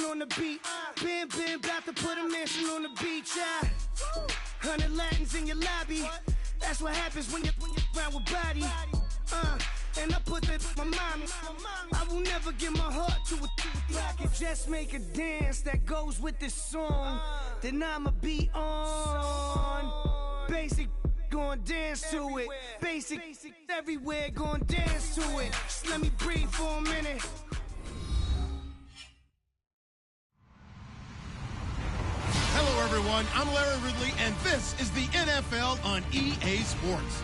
on the beat. Been about to put a mansion on the beach. 100 Latins in your lobby. That's what happens when you're around with body. And I put that my mommy. I will never give my heart to it. I can just make a dance that goes with this song. Then I'ma be on. Basic, gon' dance to it. Basic, everywhere, gon' dance to it. Just let me breathe for a minute. Hello, everyone. I'm Larry Ridley, and this is the NFL on EA Sports.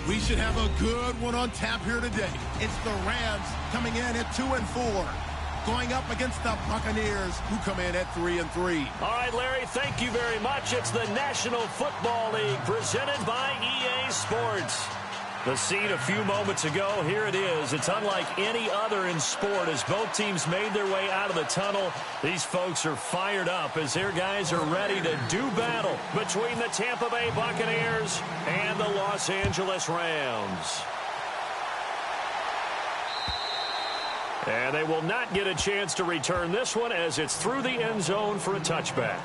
We should have a good one on tap here today. It's the Rams coming in at 2-4, going up against the Buccaneers, who come in at 3-3. All right, Larry, thank you very much. It's the National Football League presented by EA Sports. The scene a few moments ago, here it is. It's unlike any other in sport as both teams made their way out of the tunnel. These folks are fired up as their guys are ready to do battle between the Tampa Bay Buccaneers and the Los Angeles Rams. And they will not get a chance to return this one as it's through the end zone for a touchback.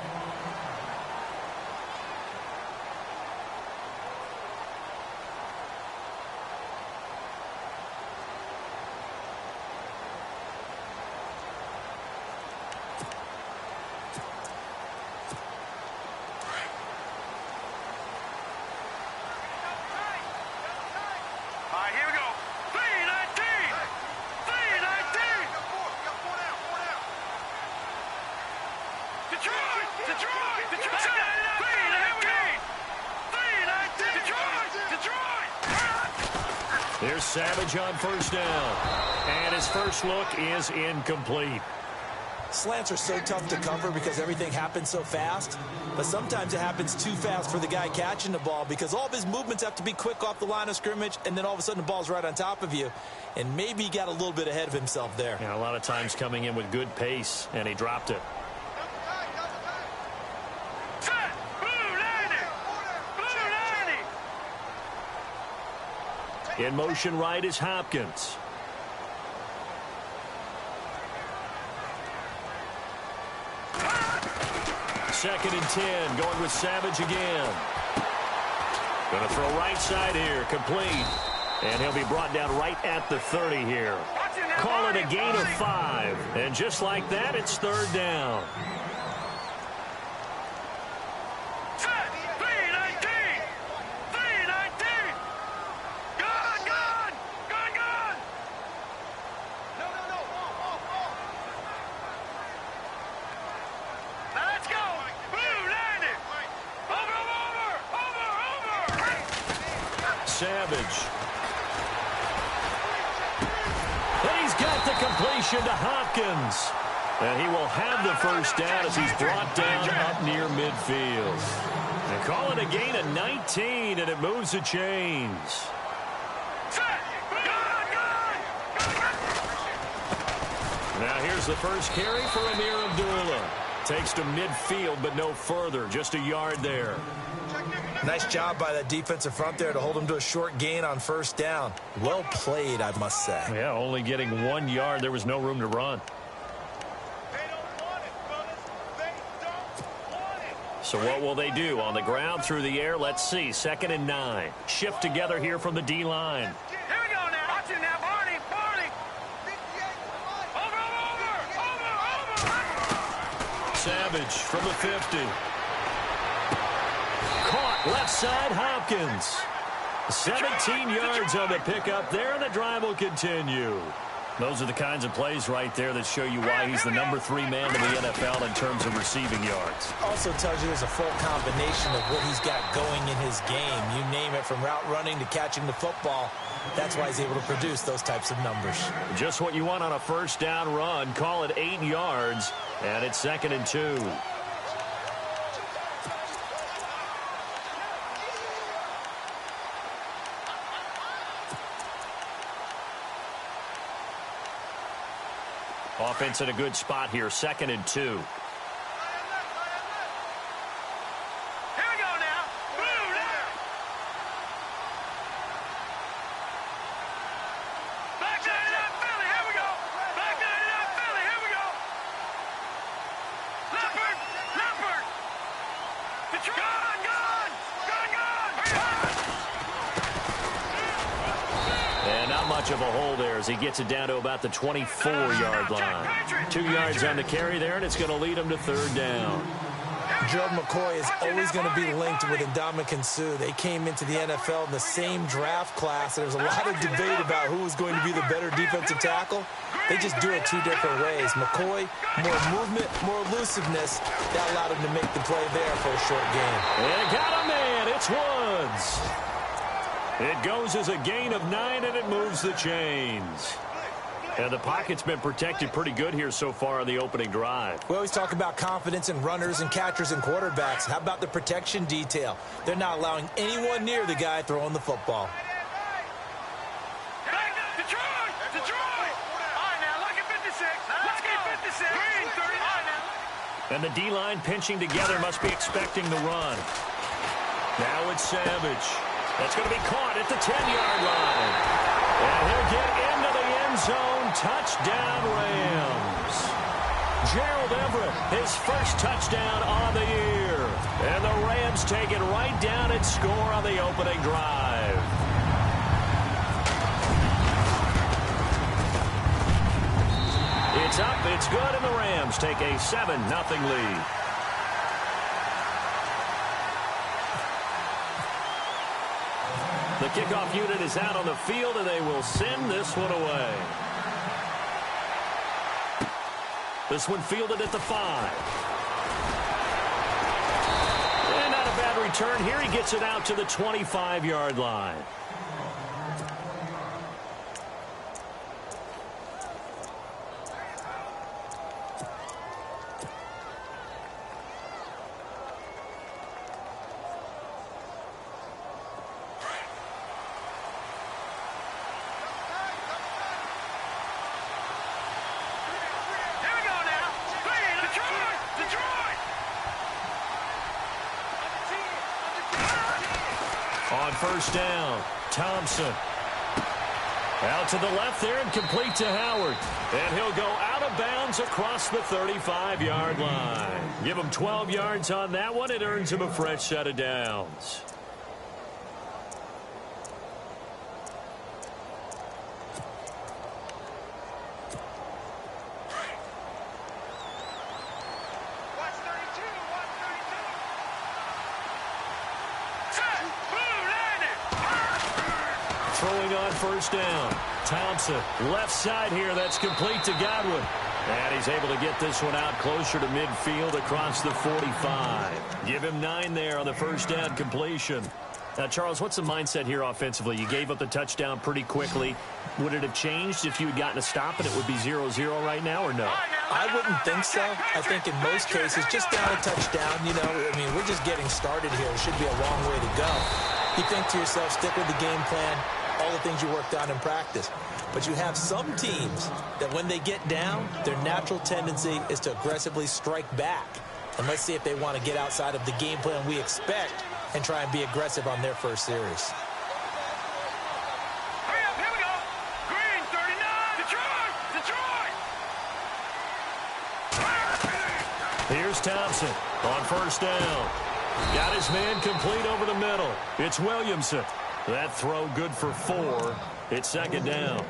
There's Savage on first down. And his first look is incomplete. Slants are so tough to cover because everything happens so fast. But sometimes it happens too fast for the guy catching the ball because all of his movements have to be quick off the line of scrimmage, and then all of a sudden the ball's right on top of you. And maybe he got a little bit ahead of himself there. Yeah, a lot of times coming in with good pace, and he dropped it. In motion right is Hopkins. Second and 10, going with Savage again. Going to throw right side here, complete. And he'll be brought down right at the 30 here. Call it a gain of 5. And just like that, it's third down. Savage. And he's got the completion to Hopkins. And he will have the first down as he's brought down up near midfield. And call it a gain of 19, and it moves the chains. Now here's the first carry for Amir Abdullah. Takes to midfield, but no further. Just a yard there. Nice job by that defensive front there to hold him to a short gain on first down. Well played, I must say. Yeah, only getting 1 yard. There was no room to run. So what will they do? On the ground, through the air, let's see. 2nd and 9. Shift together here from the D-line. Here we go now. Watch it now, Barney. Over. Savage from the 50. Caught left side, Hopkins. 17 yards on the pickup there, and the drive will continue. Those are the kinds of plays right there that show you why he's the number 3 man in the NFL in terms of receiving yards. Also tells you there's a full combination of what he's got going in his game. You name it, from route running to catching the football. That's why he's able to produce those types of numbers. Just what you want on a first down run. Call it 8 yards, and it's 2nd and 2. Offense in a good spot here, 2nd and 2. Here we go now. Move there. Back to Philly. Here we go. Back to Philly. Here we go. much of a hole there as he gets it down to about the 24-yard line. 2 yards on the carry there, and it's going to lead him to third down. Gerald McCoy is always going to be linked with Ndamukong Suh. They came into the NFL in the same draft class. There's a lot of debate about who was going to be the better defensive tackle. They just do it 2 different ways. McCoy, more movement, more elusiveness. That allowed him to make the play there for a short gain. And got a man. It's Woods. It goes as a gain of 9, and it moves the chains. And the pocket's been protected pretty good here so far on the opening drive. We always talk about confidence in runners and catchers and quarterbacks. How about the protection detail? They're not allowing anyone near the guy throwing the football. And the D-line pinching together must be expecting the run. Now it's Savage. That's going to be caught at the 10-yard line. And he'll get into the end zone. Touchdown, Rams. Gerald Everett, his first touchdown on the year. And the Rams take it right down and score on the opening drive. It's up, it's good, and the Rams take a 7-0 lead. The kickoff unit is out on the field, and they will send this one away. This one fielded at the 5. And not a bad return here. He gets it out to the 25-yard line. On first down, Thompson. Out to the left there and complete to Howard. And he'll go out of bounds across the 35-yard line. Give him 12 yards on that one. It earns him a fresh set of downs. Throwing on first down. Thompson, left side here. That's complete to Godwin. And he's able to get this one out closer to midfield across the 45. Give him 9 there on the first down completion. Now, Charles, what's the mindset here offensively? You gave up the touchdown pretty quickly. Would it have changed if you had gotten a stop and it would be 0-0 right now, or no? I wouldn't think so. I think in most cases, just down a touchdown, I mean, we're just getting started here. It should be a long way to go. You think to yourself, stick with the game plan, all the things you worked on in practice. But you have some teams that when they get down, their natural tendency is to aggressively strike back. And let's see if they want to get outside of the game plan we expect and try and be aggressive on their first series. Hurry up, here we go. Green, 39. Detroit. Here's Thompson on first down. Got his man complete over the middle. It's Williamson. That throw good for 4. It's second down.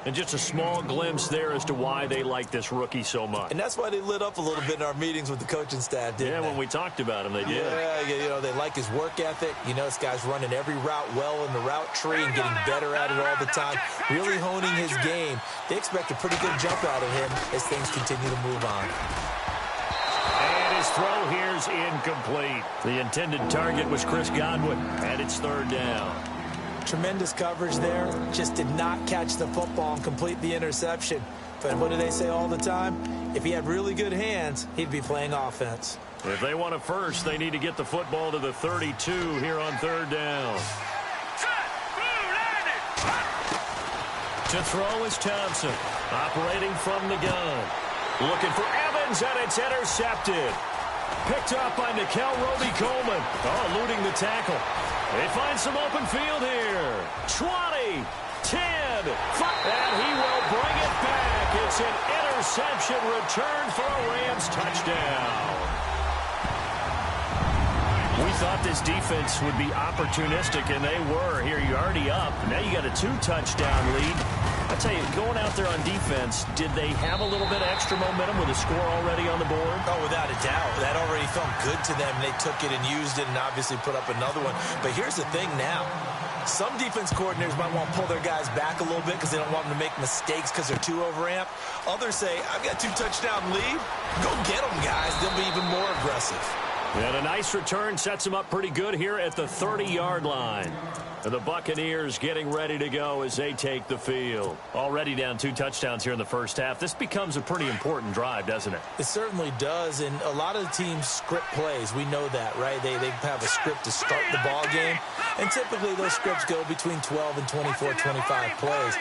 And just a small glimpse there as to why they like this rookie so much. And that's why they lit up a little bit in our meetings with the coaching staff, didn't they? When we talked about him, they did. Yeah, they like his work ethic. This guy's running every route well in the route tree and getting better at it all the time, really honing his game. They expect a pretty good jump out of him as things continue to move on. And his throw here's incomplete. The intended target was Chris Godwin, and it's third down. Tremendous coverage there. Just did not catch the football and complete the interception. But what do they say all the time? If he had really good hands, he'd be playing offense. If they want a first, they need to get the football to the 32 here on third down. To throw is Thompson, operating from the gun. Looking for Evans, and it's intercepted. Picked up by Nickel Roby-Coleman. Eluding the tackle. They find some open field here. 20, 10, 5, and he will bring it back. It's an interception return for a Rams touchdown. We thought this defense would be opportunistic, and they were. Here, you're already up. Now you got a 2-touchdown lead. I tell you, going out there on defense, did they have a little bit of extra momentum with a score already on the board? Oh, without a doubt. That already felt good to them. They took it and used it and obviously put up another one. But here's the thing now. Some defense coordinators might want to pull their guys back a little bit because they don't want them to make mistakes because they're too overamped. Others say, I've got 2-touchdown lead. Go get them, guys. They'll be even more aggressive. And a nice return sets them up pretty good here at the 30-yard line. And the Buccaneers getting ready to go as they take the field. Already down 2 touchdowns here in the first half. This becomes a pretty important drive, doesn't it? It certainly does, and a lot of the teams script plays. We know that, right? They have a script to start the ball game, and typically those scripts go between 12 and 24, 25 plays.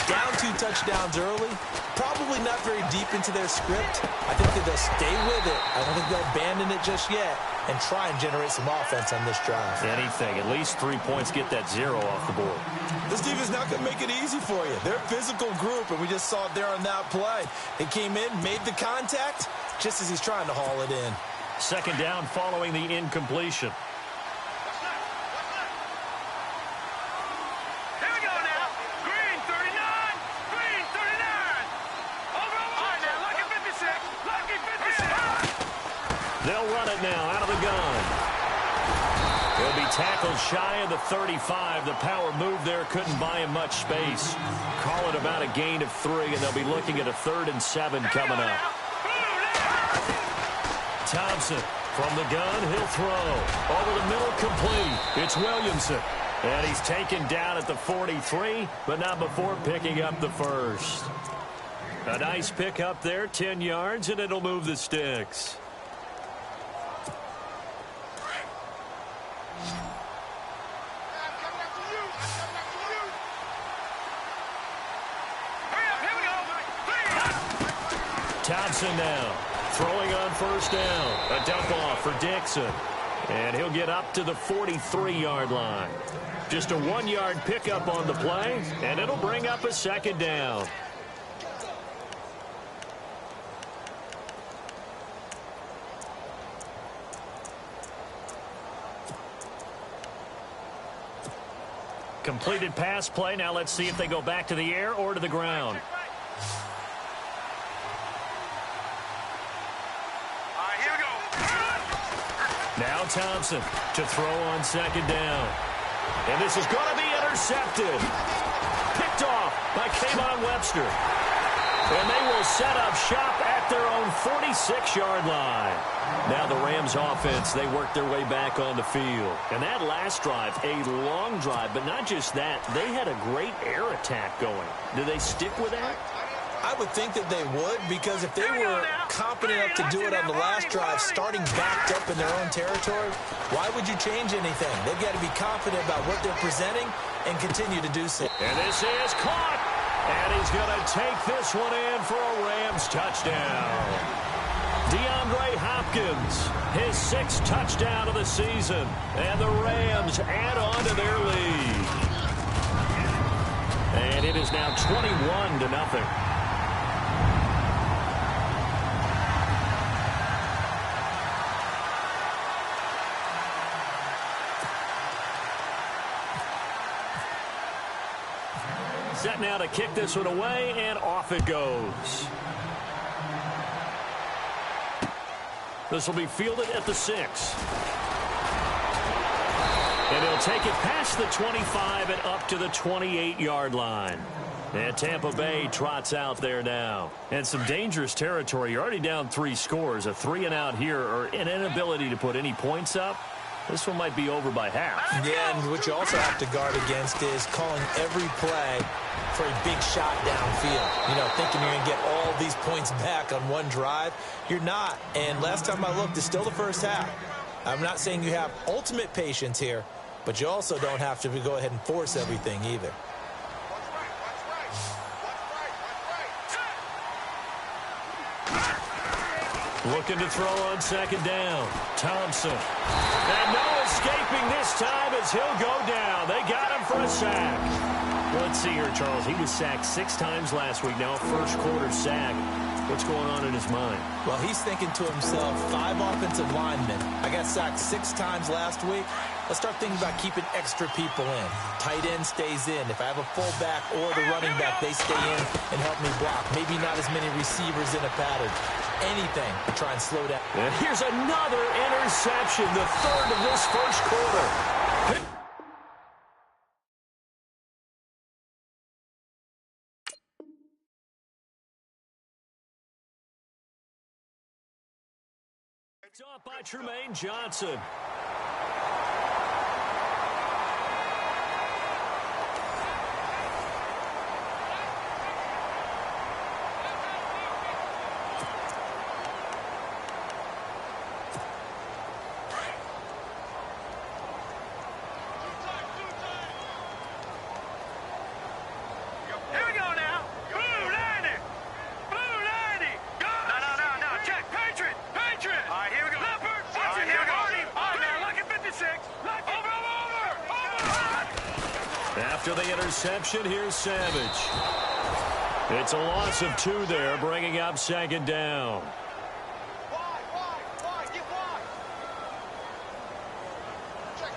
Down 2 touchdowns early, probably not very deep into their script. I think that they'll stay with it. I don't think they'll abandon it just yet and try and generate some offense on this drive. Anything. At least 3 points, get that 0 off the board. This defense is not going to make it easy for you. They're a physical group, and we just saw it there on that play. They came in, made the contact, just as he's trying to haul it in. Second down following the incompletion. They'll run it now out of the gun. He'll be tackled shy of the 35. The power move there couldn't buy him much space. Call it about a gain of 3, and they'll be looking at a 3rd and 7 coming up. Thompson from the gun. He'll throw. Over the middle, complete. It's Williamson. And he's taken down at the 43, but not before picking up the first. A nice pick up there, 10 yards, and it'll move the sticks. Thompson now throwing on first down. A dump off for Dixon. And he'll get up to the 43-yard line. Just a 1-yard pickup on the play, and it'll bring up a 2nd down. Completed pass play. Now let's see if they go back to the air or to the ground. Now Thompson to throw on 2nd down. And this is going to be intercepted. Picked off by Kayvon Webster. And they will set up shop at their own 46-yard line. Now the Rams offense, they work their way back on the field. And that last drive, a long drive, but not just that. They had a great air attack going. Do they stick with that? I would think that they would, because if they were confident enough to do it on the last drive, starting backed up in their own territory, why would you change anything? They've got to be confident about what they're presenting and continue to do so. And this is caught. And he's going to take this one in for a Rams touchdown. DeAndre Hopkins, his 6th touchdown of the season. And the Rams add on to their lead. And it is now 21-0. Set now to kick this one away, and off it goes. This will be fielded at the 6. And he'll take it past the 25 and up to the 28-yard line. And Tampa Bay trots out there now. And some dangerous territory. You're already down 3 scores. A 3-and-out here, or an inability to put any points up. This one might be over by half. Yeah, and what you also have to guard against is calling every play for a big shot downfield. You know, thinking you're going to get all these points back on one drive. You're not. And last time I looked, it's still the first half. I'm not saying you have ultimate patience here, but you also don't have to go ahead and force everything either. Looking to throw on 2nd down. Thompson. And no escaping this time as he'll go down. They got him for a sack. Let's see here, Charles. He was sacked 6 times last week. Now a first quarter sack. What's going on in his mind? Well, he's thinking to himself, 5 offensive linemen. I got sacked 6 times last week. Let's start thinking about keeping extra people in. Tight end stays in. If I have a fullback or the running back, they stay in and help me block. Maybe not as many receivers in a pattern. Anything to try and slow down. And here's another interception, the 3rd of this first quarter. It's up by Tremaine Johnson. Here we go now. Blue 90. Blue 90. Go. No. Check. Patriot. All right, here we go. Leopard. All right, here we go. All right, now, look at 56. Over. After the interception, here's Savage. It's a loss of 2 there, bringing up 2nd down. Wide. Get wide. Check.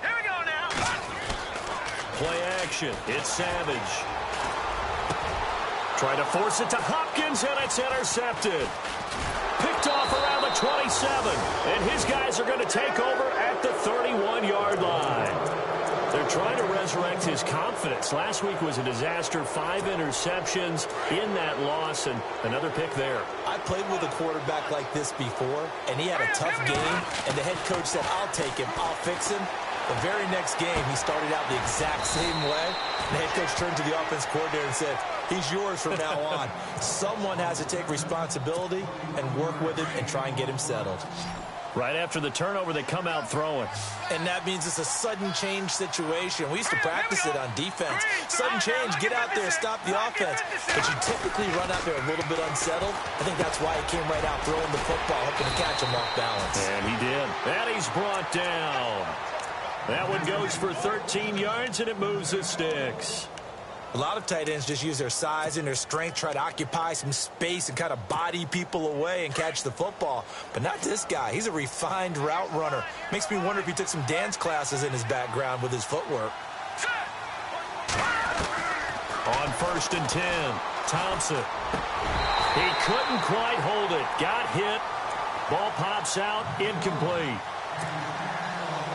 Here we go now. Play action. It's Savage. Try to force it to Hopkins, and it's intercepted. Picked off around the 27, and his guys are going to take over at the 31-yard line. They're trying to resurrect his confidence. Last week was a disaster. 5 interceptions in that loss, and another pick there. I played with a quarterback like this before, and he had a tough game, and the head coach said, I'll take him, I'll fix him. The very next game, he started out the exact same way. The head coach turned to the offense coordinator and said, he's yours from now on. Someone has to take responsibility and work with him and try and get him settled. Right after the turnover, they come out throwing. And that means it's a sudden change situation. We used to practice it on defense. Sudden change, get out there, stop the offense. But you typically run out there a little bit unsettled. I think that's why he came right out throwing the football, hoping to catch him off balance. And he did. And he's brought down. That one goes for 13 yards, and it moves the sticks. A lot of tight ends just use their size and their strength, try to occupy some space and kind of body people away and catch the football. But not this guy. He's a refined route runner. Makes me wonder if he took some dance classes in his background with his footwork. On 1st and 10, Thompson. He couldn't quite hold it. Got hit. Ball pops out, incomplete.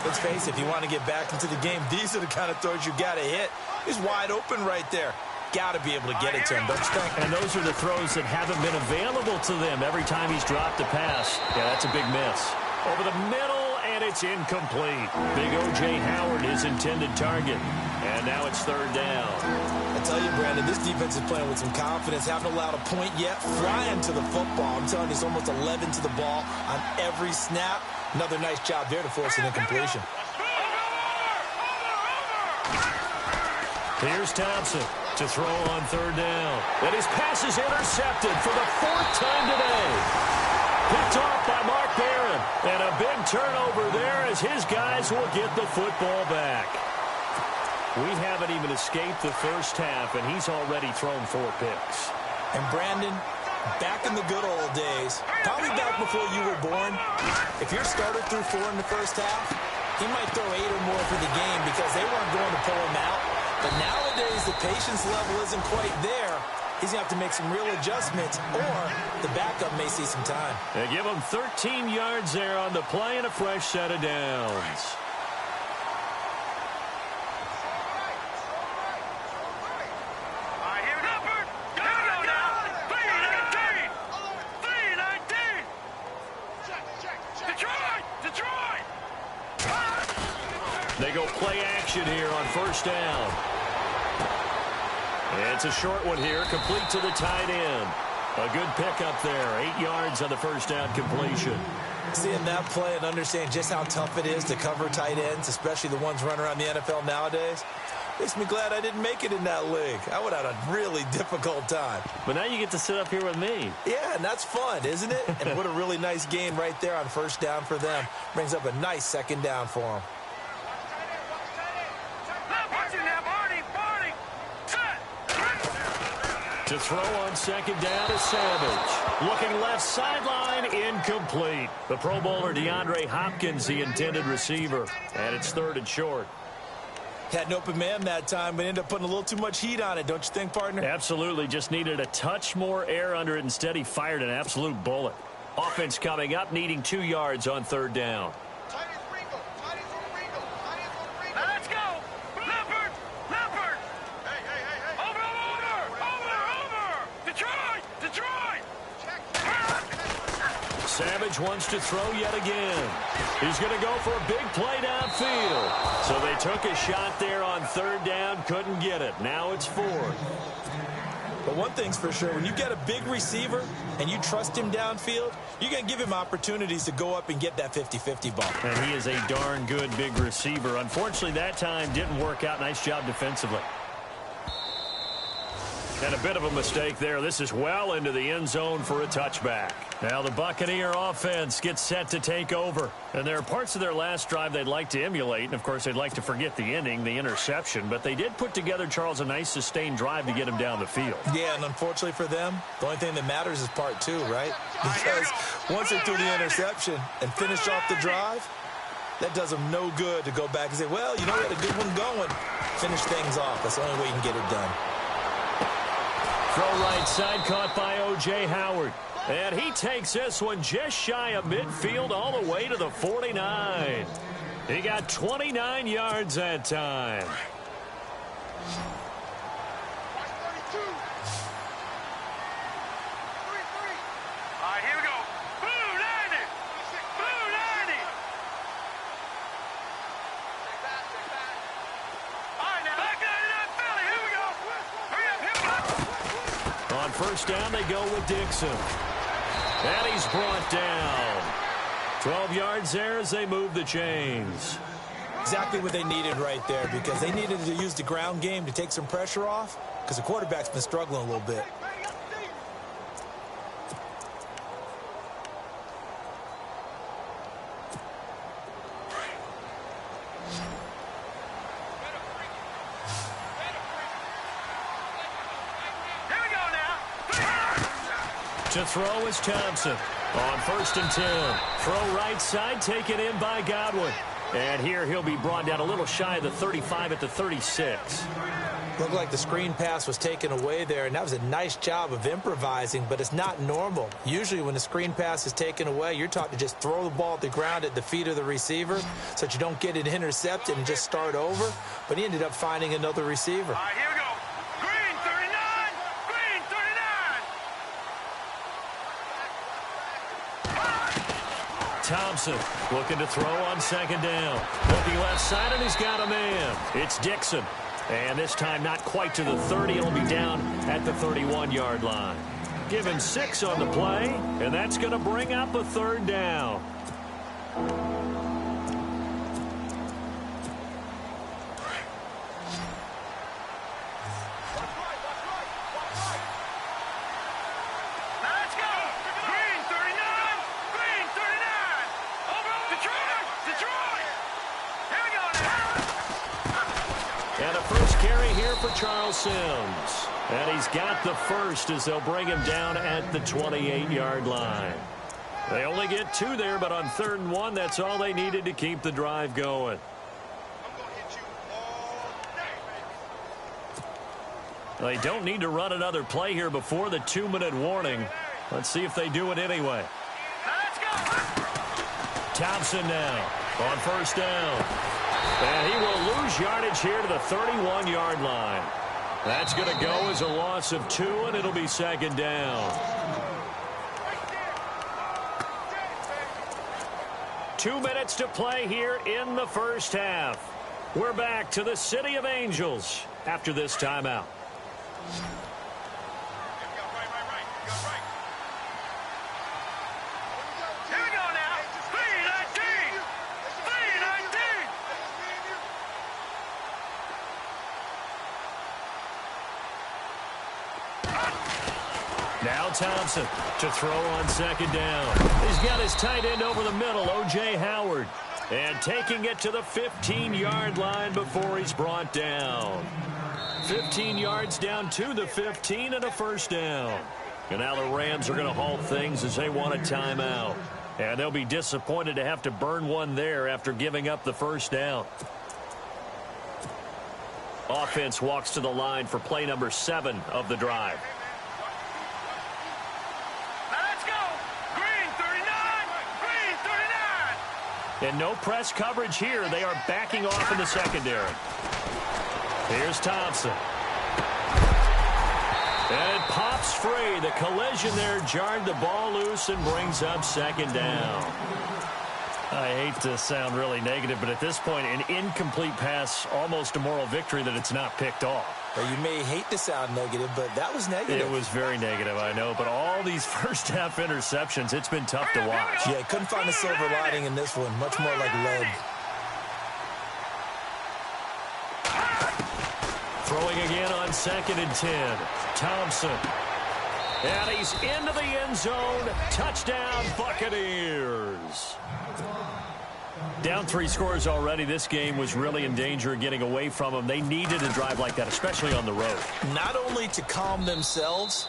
Let's face it, if you want to get back into the game, these are the kind of throws you got to hit. He's wide open right there. Got to be able to get it to him, don't you think? And those are the throws that haven't been available to them every time he's dropped a pass. Yeah, that's a big miss. Over the middle, and it's incomplete. Big O.J. Howard, his intended target. And now it's 3rd down. I tell you, Brandon, this defense is playing with some confidence. Haven't allowed a point yet. Flying to the football. I'm telling you, it's almost 11 to the ball on every snap. Another nice job there to force an incompletion. Here's Thompson to throw on 3rd down. And his pass is intercepted for the 4th time today. Picked off by Mark Barron. And a big turnover there as his guys will get the football back. We haven't even escaped the first half, and he's already thrown 4 picks. And Brandon, back in the good old days, probably back before you were born, if your starter threw 4 in the first half, he might throw 8 or more for the game because they weren't going to pull him out. But nowadays, the patience level isn't quite there. He's going to have to make some real adjustments, or the backup may see some time. They give him 13 yards there on the play and a fresh set of downs. They go play action here on 1st down. It's a short one here, complete to the tight end. A good pickup there, 8 yards on the 1st down completion. Seeing that play and understand just how tough it is to cover tight ends, especially the ones running around the NFL nowadays. Makes me glad I didn't make it in that league. I would have had a really difficult time. But now you get to sit up here with me. Yeah, and that's fun, isn't it? And what a really nice game right there on first down for them. Brings up a nice second down for them. To throw on second down is Savage. Looking left sideline, incomplete. The Pro Bowler DeAndre Hopkins, the intended receiver. And it's 3rd and short. Had an open man that time, but ended up putting a little too much heat on it, don't you think, partner? Absolutely. Just needed a touch more air under it. Instead, he fired an absolute bullet. Offense coming up, needing 2 yards on 3rd down. Let's go! Leopard! Leopard! Hey! Over! Detroit! Savage wants to throw yet again. He's going to go for a big play downfield. So they took a shot there on 3rd down, couldn't get it. Now it's 4th. But one thing's for sure, when you get a big receiver and you trust him downfield, you're going to give him opportunities to go up and get that 50-50 ball. And he is a darn good big receiver. Unfortunately, that time didn't work out. Nice job defensively. And a bit of a mistake there. This is well into the end zone for a touchback. Now the Buccaneer offense gets set to take over. And there are parts of their last drive they'd like to emulate. And, of course, they'd like to forget the ending, the interception. But they did put together, Charles, a nice sustained drive to get him down the field. Yeah, and unfortunately for them, the only thing that matters is part 2, right? Because once they threw the interception and finished off the drive, that does them no good to go back and say, well, you know, we had a good one going. Finish things off. That's the only way you can get it done. Throw right side, caught by O.J. Howard. And he takes this one just shy of midfield all the way to the 49. He got 29 yards that time. All right, here we go. Blue 90! Blue 90! All right, now, back down to that Philly. Here we go. Hurry up. On first down, they go with Dixon. And he's brought down. 12 yards there as they move the chains. Exactly what they needed right there, because they needed to use the ground game to take some pressure off, because the quarterback's been struggling a little bit. To throw is Thompson. On first and 10. Throw right side, taken in by Godwin. And here he'll be brought down a little shy of the 35 at the 36. Looked like the screen pass was taken away there, and that was a nice job of improvising, but it's not normal. Usually when the screen pass is taken away, you're taught to just throw the ball at the ground at the feet of the receiver so that you don't get it intercepted and just start over. But he ended up finding another receiver. All right, here we go. Green 39! Green 39! Thompson looking to throw on second down. Looking left side, and he's got a man. It's Dixon. And this time not quite to the 30. It'll be down at the 31-yard line. Given 6 on the play, and that's going to bring up a 3rd down. Let's go! Green 39! Green 39! Over! Detroit! Detroit! Here we go now! And a first carry here for Charles Sims. And he's got the first as they'll bring him down at the 28-yard line. They only get 2 there, but on 3rd and 1, that's all they needed to keep the drive going. They don't need to run another play here before the 2-minute warning. Let's see if they do it anyway. Let's go! Thompson now on first down. And he will lose yardage here to the 31-yard line. That's going to go as a loss of 2, and it'll be 2nd down. 2 minutes to play here in the first half. We're back to the City of Angels after this timeout. Here we go now! 319! 319! Now Thompson to throw on second down. He's got his tight end over the middle, O.J. Howard. And taking it to the 15-yard line before he's brought down. 15 yards down to the 15 and a first down. And now the Rams are going to halt things as they want a timeout. And they'll be disappointed to have to burn one there after giving up the first down. Offense walks to the line for play number 7 of the drive. Let's go. Green 39. Green 39. And no press coverage here. They are backing off in the secondary. Here's Thompson. And it pops free. The collision there jarred the ball loose and brings up second down. I hate to sound really negative, but at this point, an incomplete pass, almost a moral victory that it's not picked off. Well, you may hate to sound negative, but that was negative. It was very negative, I know. But all these first-half interceptions, it's been tough to watch. Yeah, couldn't find a silver lining in this one. Much more like lead. Throwing again on 2nd and 10. Thompson. And he's into the end zone. Touchdown, Buccaneers. Down 3 scores already. This game was really in danger of getting away from them. They needed a drive like that, especially on the road. Not only to calm themselves,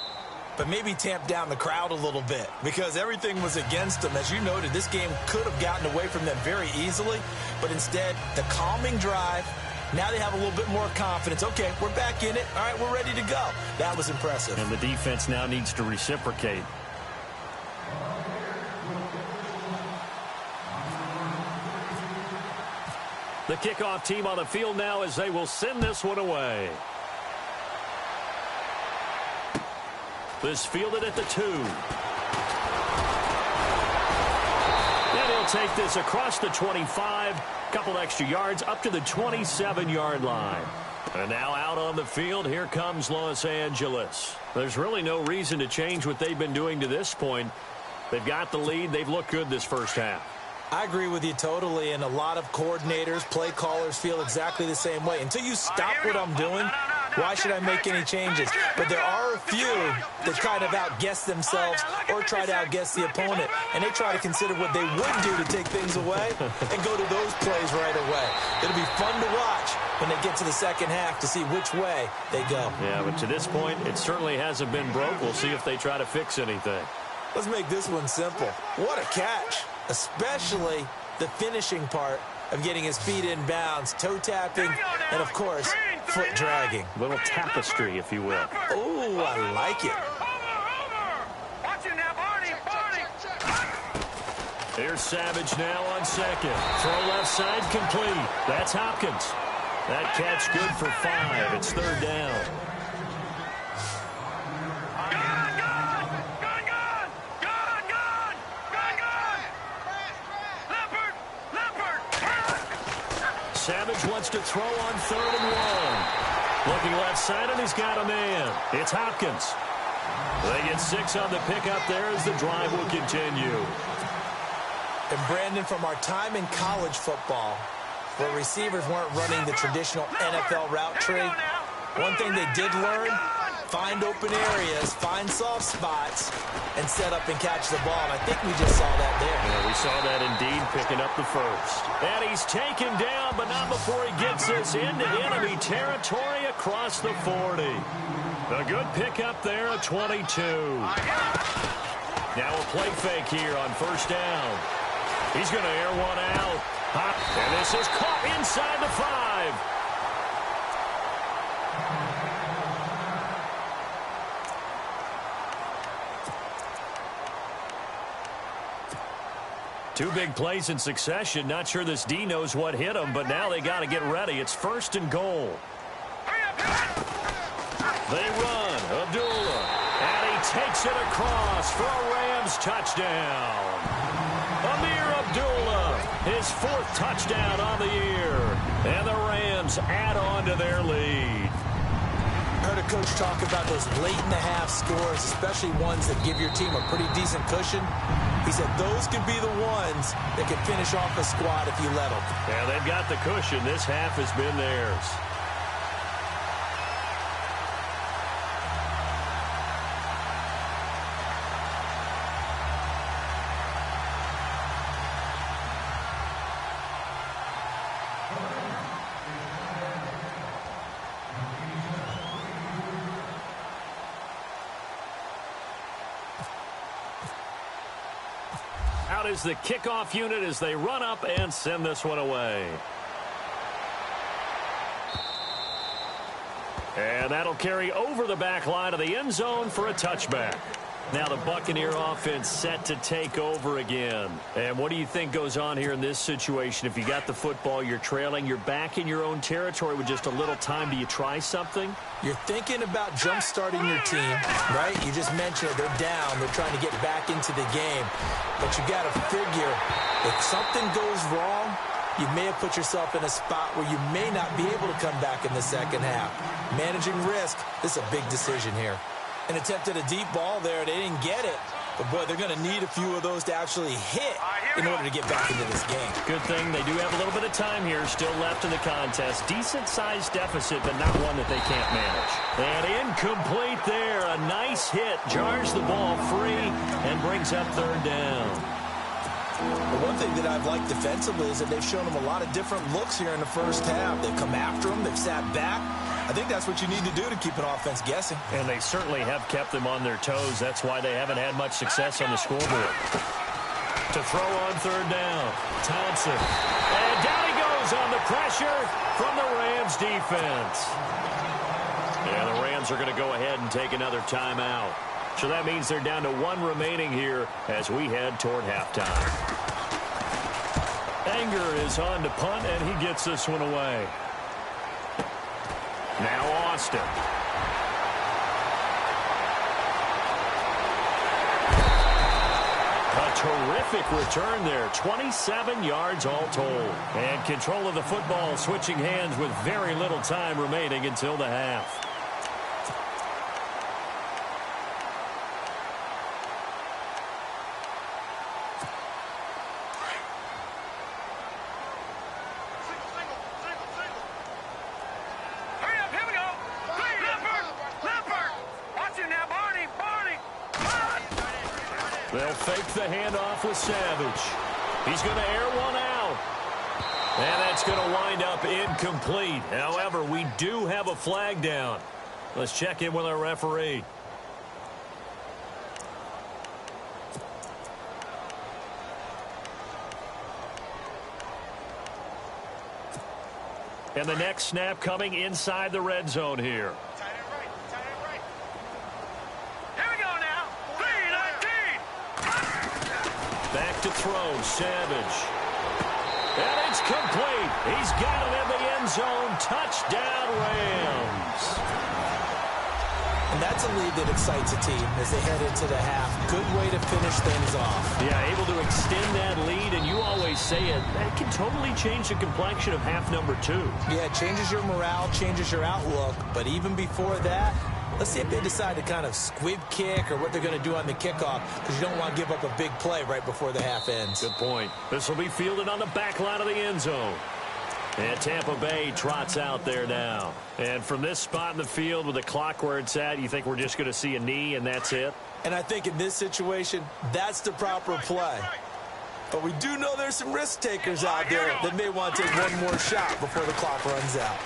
but maybe tamp down the crowd a little bit because everything was against them. As you noted, this game could have gotten away from them very easily, but instead, the calming drive, now they have a little bit more confidence. Okay, we're back in it. All right, we're ready to go. That was impressive. And the defense now needs to reciprocate. The kickoff team on the field now as they will send this one away. This fielded at the 2. And he'll take this across the 25. Couple extra yards up to the 27-yard line. And now out on the field, here comes Los Angeles. There's really no reason to change what they've been doing to this point. They've got the lead. They've looked good this first half. I agree with you totally, and a lot of coordinators, play callers feel exactly the same way. Until you stop what I'm doing, why should I make any changes? But there are a few that kind of outguess themselves or try to outguess the opponent, and they try to consider what they would do to take things away and go to those plays right away. It'll be fun to watch when they get to the second half to see which way they go. Yeah, but to this point, it certainly hasn't been broke. We'll see if they try to fix anything. Let's make this one simple. What a catch, especially the finishing part of getting his feet in bounds, toe tapping, and of course, foot dragging. Little tapestry, if you will. Oh, I like it. Watch it now, Barney. Here's Savage now on 2nd. Throw left side complete. That's Hopkins. That catch good for 5. It's 3rd down. Savage wants to throw on 3rd and 1. Looking left side, and he's got a man. It's Hopkins. They get 6 on the pickup there as the drive will continue. And Brandon, from our time in college football, where receivers weren't running the traditional NFL route tree, one thing they did learn, find open areas, find soft spots, and set up and catch the ball. And I think we just saw that there. Yeah, we saw that indeed, picking up the first. And he's taken down, but not before he gets this into enemy territory across the 40. A good pickup there at 22. Now a play fake here on 1st down. He's going to air one out. And this is caught inside the 5. Two big plays in succession. Not sure this D knows what hit him, but now they got to get ready. It's 1st and goal. They run. Abdullah. And he takes it across for a Rams touchdown. Amir Abdullah, his 4th touchdown on the year. And the Rams add on to their lead. I heard a coach talk about those late-in-the-half scores, especially ones that give your team a pretty decent cushion. He said those could be the ones that could finish off a squad if you let them. Yeah, they've got the cushion. This half has been theirs. out is the kickoff unit as they run up and send this one away. And that'll carry over the back line of the end zone for a touchback. Now the Buccaneer offense set to take over again. And what do you think goes on here in this situation? If you got the football, you're trailing, you're back in your own territory with just a little time. Do you try something? You're thinking about jump-starting your team, right? You just mentioned it. They're down. They're trying to get back into the game. But you got to figure, if something goes wrong, you may have put yourself in a spot where you may not be able to come back in the second half. Managing risk, this is a big decision here. An attempt at a deep ball there. They didn't get it. But, boy, they're going to need a few of those to actually hit in order to get back into this game. Good thing they do have a little bit of time here still left in the contest. Decent-sized deficit, but not one that they can't manage. And incomplete there. A nice hit. Jars the ball free and brings up third down. The one thing that I've liked defensively is that they've shown them a lot of different looks here in the first half. They've come after them. They've sat back. I think that's what you need to do to keep an offense guessing. And they certainly have kept them on their toes. That's why they haven't had much success on the scoreboard. To throw on third down, Thompson. And down he goes on the pressure from the Rams defense. And the Rams are going to go ahead and take another timeout. So that means they're down to one remaining here as we head toward halftime. Anger is on to punt, and he gets this one away. Now Austin. A terrific return there. 27 yards all told. And control of the football switching hands with very little time remaining until the half. They'll fake the handoff with Savage. He's going to air one out. And that's going to wind up incomplete. However, we do have a flag down. Let's check in with our referee. And the next snap coming inside the red zone here. Back to throw, Savage. And it's complete. He's got it in the end zone. Touchdown, Rams. And that's a lead that excites a team as they head into the half. Good way to finish things off. Yeah, able to extend that lead, and you always say it, that can totally change the complexion of half number two. Yeah, it changes your morale, changes your outlook. But even before that, let's see if they decide to kind of squib kick or what they're going to do on the kickoff, because you don't want to give up a big play right before the half ends. Good point. This will be fielded on the back line of the end zone. And Tampa Bay trots out there now. And from this spot in the field with the clock where it's at, you think we're just going to see a knee and that's it? And I think in this situation, that's the proper play. But we do know there's some risk takers out there that may want to take one more shot before the clock runs out.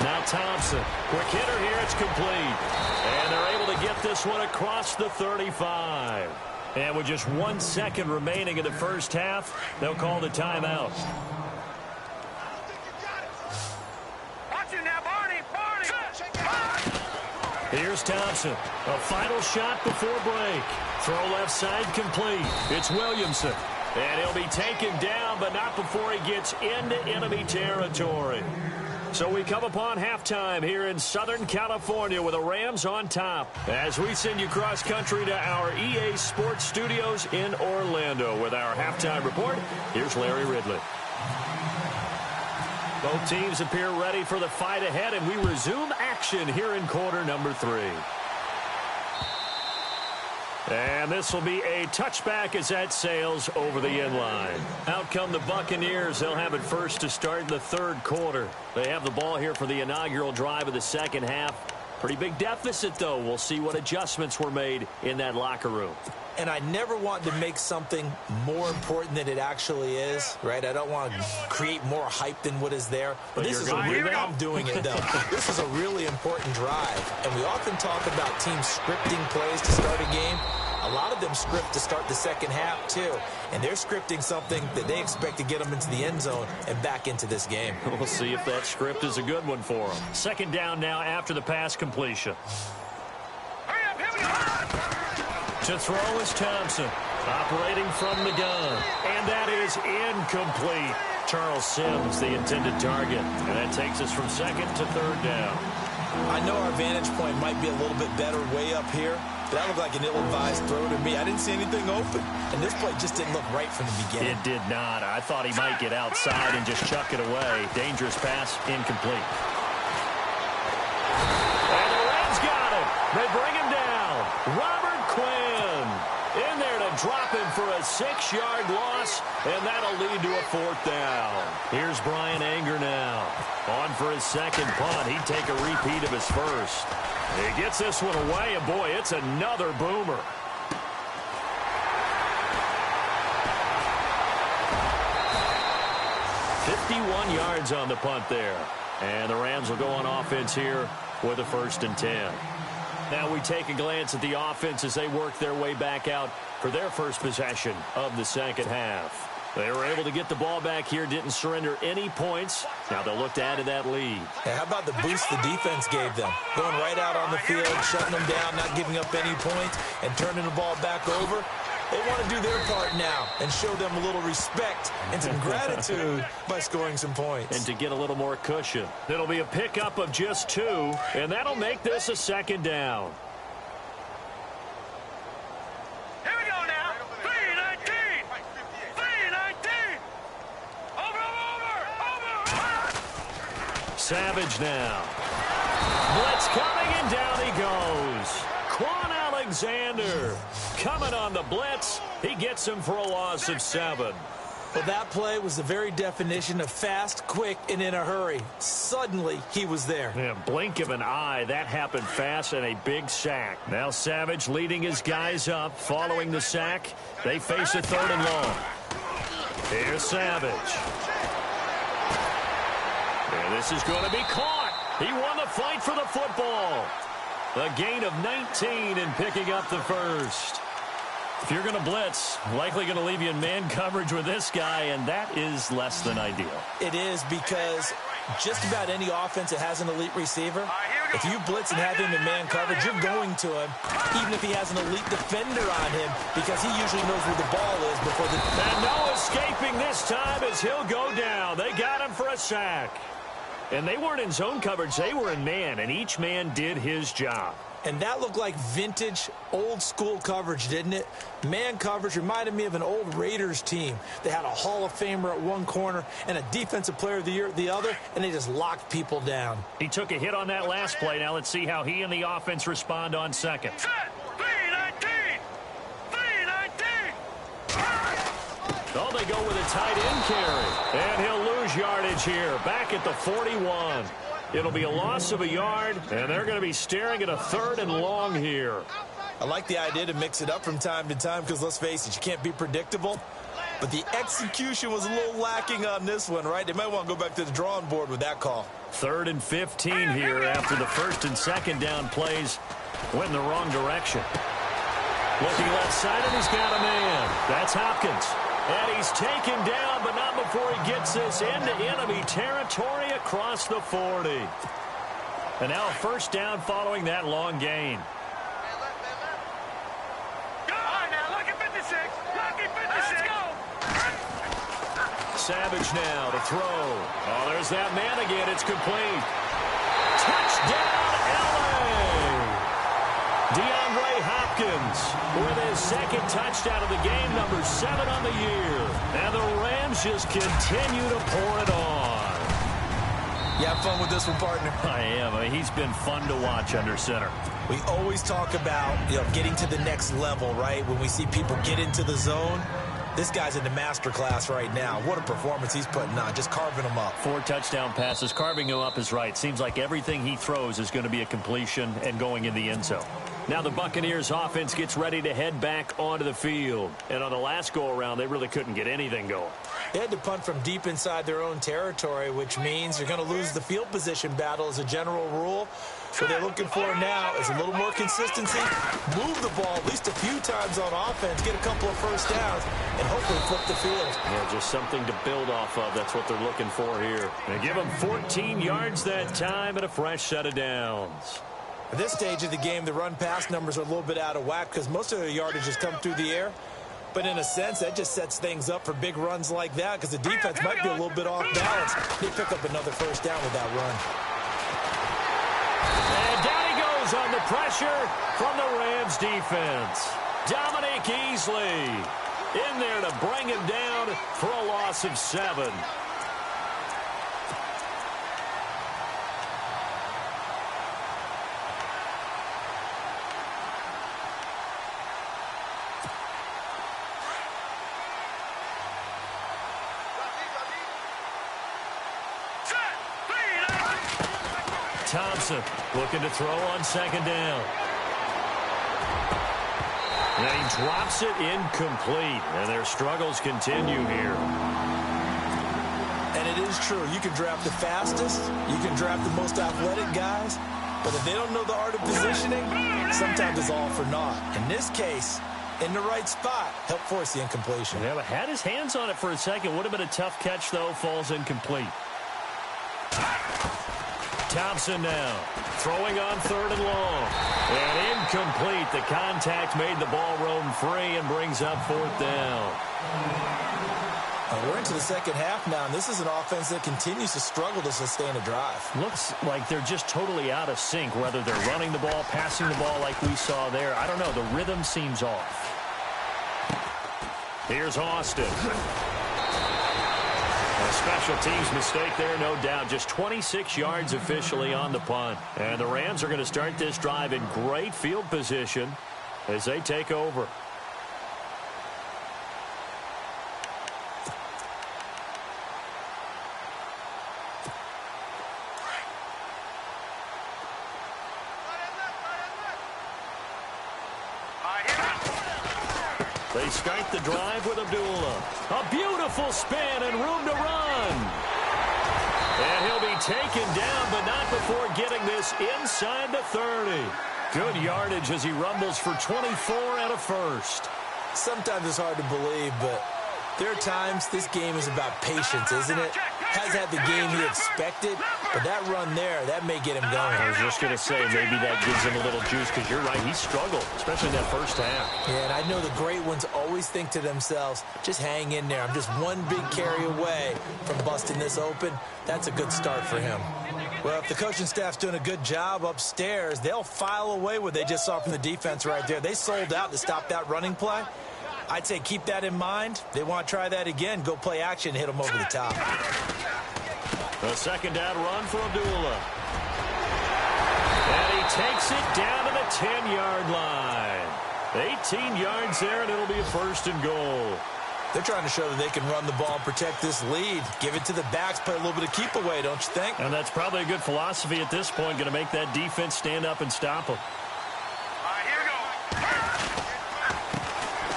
Now Thompson, quick hitter here, it's complete. And they're able to get this one across the 35. And with just 1 second remaining in the first half, they'll call the timeout. Here's Thompson. A final shot before break. Throw left side complete. It's Williamson. And he'll be taken down, but not before he gets into enemy territory. So we come upon halftime here in Southern California with the Rams on top as we send you cross country to our EA Sports Studios in Orlando with our halftime report. Here's Larry Ridley. Both teams appear ready for the fight ahead, and we resume action here in quarter number 3. And this will be a touchback as that sails over the end line. Out come the Buccaneers. They'll have it first to start the third quarter. They have the ball here for the inaugural drive of the second half. Pretty big deficit, though. We'll see what adjustments were made in that locker room. And I never want to make something more important than it actually is, right? I don't want to create more hype than what is there. But this is a really, I'm doing it, though. This is a really important drive. And we often talk about teams scripting plays to start a game. A lot of them script to start the second half, too. And they're scripting something that they expect to get them into the end zone and back into this game. We'll see if that script is a good one for them. Second down now after the pass completion. Hurry up, here we go. To throw is Thompson, operating from the gun. And that is incomplete. Charles Sims, the intended target. And that takes us from second to third down. I know our vantage point might be a little bit better way up here, but that looked like an ill-advised throw to me. I didn't see anything open, and this play just didn't look right from the beginning. It did not. I thought he might get outside and just chuck it away. Dangerous pass, incomplete. And the Reds got him. They bring him down. Robert Quinn in there to drop him for a 6-yard loss, and that'll lead to a fourth down. Here's Brian Anger now. On for his second punt. He'd take a repeat of his first. He gets this one away, and boy, it's another boomer. "51 yards on the punt there. And the Rams will go on offense here with a 1st and 10. Now we take a glance at the offense as they work their way back out for their first possession of the second half. They were able to get the ball back here, didn't surrender any points. Now they'll look to add to that lead. Hey, how about the boost the defense gave them? Going right out on the field, shutting them down, not giving up any points, and turning the ball back over. They want to do their part now and show them a little respect and some gratitude by scoring some points. And to get a little more cushion. It'll be a pickup of just 2, and that'll make this a second down. Here we go now. 3-19. 3-19. Over. Savage now. Blitz coming, and down he goes. Quan Alexander coming on the blitz. He gets him for a loss of 7. Well, that play was the very definition of fast, quick, and in a hurry. Suddenly, he was there. Yeah, blink of an eye. That happened fast, and a big sack. Now Savage leading his guys up. Following the sack, they face a 3rd and long. Here's Savage. And this is going to be caught. He won the fight for the football. A gain of 19 and picking up the first. If you're going to blitz, likely going to leave you in man coverage with this guy, and that is less than ideal. It is, because just about any offense that has an elite receiver, if you blitz and have him in man coverage, you're going to him, even if he has an elite defender on him, because he usually knows where the ball is before the... And no escaping this time as he'll go down. They got him for a sack. And they weren't in zone coverage. They were in man, and each man did his job. And that looked like vintage, old-school coverage, didn't it? Man coverage reminded me of an old Raiders team. They had a Hall of Famer at one corner and a Defensive Player of the Year at the other, and they just locked people down. He took a hit on that last play. Now let's see how he and the offense respond on second. Set. 3-19. 3-19. Oh, they go with a tight end carry. And he'll lose yardage here. Back at the 41. It'll be a loss of a yard, and they're going to be staring at a 3rd and long here. I like the idea to mix it up from time to time because, let's face it, you can't be predictable. But the execution was a little lacking on this one, right? They might want to go back to the drawing board with that call. 3rd and 15 here after the 1st and 2nd down plays went in the wrong direction. Looking left side, and he's got a man. That's Hopkins. And he's taken down, but not before he gets this into enemy territory across the 40. And now a 1st down following that long gain. Go on now, lucky 56. Lucky 56. Let's go. Savage now to throw. Oh, there's that man again. It's complete. Touchdown, LA! DeAndre Hopkins with his 2nd touchdown of the game, number 7 on the year. And the Rams just continue to pour it on. You have fun with this one, partner? I am. I mean, he's been fun to watch under center. We always talk about, getting to the next level, right? When we see people get into the zone, this guy's in the master class right now. What a performance he's putting on, just carving them up. 4 touchdown passes. Carving him up is right. Seems like everything he throws is going to be a completion and going in the end zone. Now the Buccaneers offense gets ready to head back onto the field. And on the last go-around, they really couldn't get anything going. They had to punt from deep inside their own territory, which means you're going to lose the field position battle as a general rule. What they're looking for now is a little more consistency, move the ball at least a few times on offense, get a couple of first downs, and hopefully flip the field. Yeah, just something to build off of. That's what they're looking for here. They give them 14 yards that time and a fresh set of downs. At this stage of the game, the run-pass numbers are a little bit out of whack because most of their yardage has come through the air. But in a sense, that just sets things up for big runs like that because the defense might be a little bit off balance. They pick up another first down with that run. And down he goes on the pressure from the Rams defense. Dominic Easley in there to bring him down for a loss of 7. Thompson looking to throw on second down. And he drops it incomplete, and their struggles continue here. And it is true. You can draft the fastest. You can draft the most athletic guys. But if they don't know the art of positioning, sometimes it's all for naught. In this case, in the right spot, helped force the incompletion. Yeah, but had his hands on it for a second. Would have been a tough catch, though. Falls incomplete. Thompson now throwing on 3rd and long. And incomplete. The contact made the ball roam free and brings up 4th down. We're into the second half now, and this is an offense that continues to struggle to sustain a drive. Looks like they're just totally out of sync, whether they're running the ball, passing the ball like we saw there. I don't know. The rhythm seems off. Here's Austin. A special teams mistake there, no doubt. Just 26 yards officially on the punt. And the Rams are going to start this drive in great field position as they take over. They start the drive with Abdullah. A beautiful spin and room to run. And he'll be taken down, but not before getting this inside the 30. Good yardage as he rumbles for 24 and a first. Sometimes it's hard to believe, but there are times this game is about patience, isn't it? Has had the game he expected, but that run there, that may get him going. I was just going to say, maybe that gives him a little juice, because you're right, he struggled, especially in that first half. Yeah, and I know the great ones always think to themselves, just hang in there. I'm just one big carry away from busting this open. That's a good start for him. Well, if the coaching staff's doing a good job upstairs, they'll file away what they just saw from the defense right there. They sold out to stop that running play. I'd say keep that in mind. They want to try that again. Go play action, hit them over the top. A second down run for Abdullah. And he takes it down to the 10-yard line. 18 yards there, and it'll be a 1st and goal. They're trying to show that they can run the ball and protect this lead. Give it to the backs, play a little bit of keep away, don't you think? And that's probably a good philosophy at this point, going to make that defense stand up and stop them.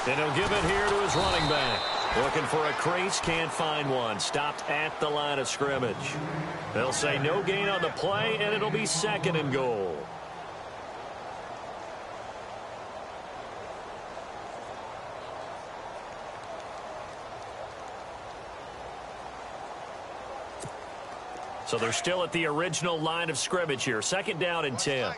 And he'll give it here to his running back. Looking for a crease, can't find one. Stopped at the line of scrimmage. They'll say no gain on the play, and it'll be 2nd and goal. So they're still at the original line of scrimmage here. 2nd down and 10.